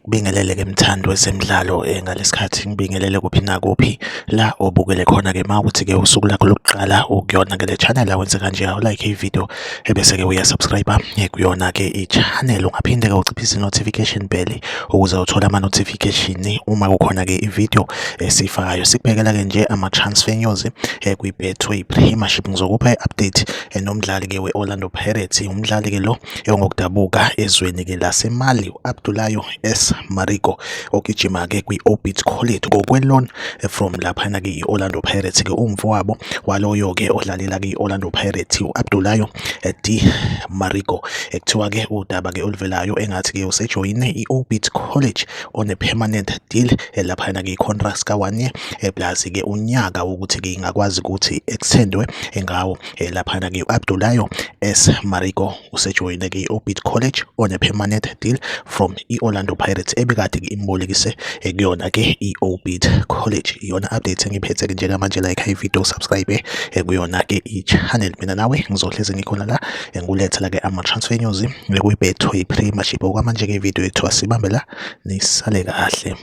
Ngikubingelele-ke mthando wezemidlalo ngalesikhathi ngibingelele kuphi nakuphi la obukele khona-ke uma ukuthi-ke usuku lakho lokuqala ukuyona-ke le channel awenze kanje awulike ividiyo ebese-ke uyasubscribe kuyona-ke i-channel ungaphinde-ke uciphise i-notification bell ukuze uthole ama-notification uma kukhona-ke ividiyo esiyifakayo. Sikubhekela-ke nje ama-transfer news kwi-Betway Premiership. Ngizokupha i-update nomdlali-ke we-Orlando Pirates, umdlali-ke lo ongokudabuka ezweni-ke laseMali, u-Abdoulaye S Marico ogijima-ke kwi-Orbit College ngokwe-loan from laphana-ke i-Orlando Pirates-ke. Umfowabo waloyo-ke odlalela-ke i-Orlando Pirates u-Abdoulaye D Marico, kuthiwa-ke udaba-ke oluvelayo engathi-ke usejoyine i-Orbit College on a permanent deal laphana-ke i-contract ka-1 year plus-ke unyaka wokuthi-ke ingakwazi ukuthi extendwe ngawo laphana-ke u-Abdoulaye S Marico usejoyine-ke i-Orbit College on a permanent deal from i-Orlando Pirates ebekade-ke imbolekise kuyona-ke i-Orbit College. Iyona update engiphethe-ke njengamanje. Like ivideo, subscribe kuyona-ke i-channel. Mina nawe ngizohlezi ngikhona la ngikuletha-ke ama-transfer news kwi-Betway Premiership. Okwamanje-ke ividiyo yethu asibambe la, nisale kahle.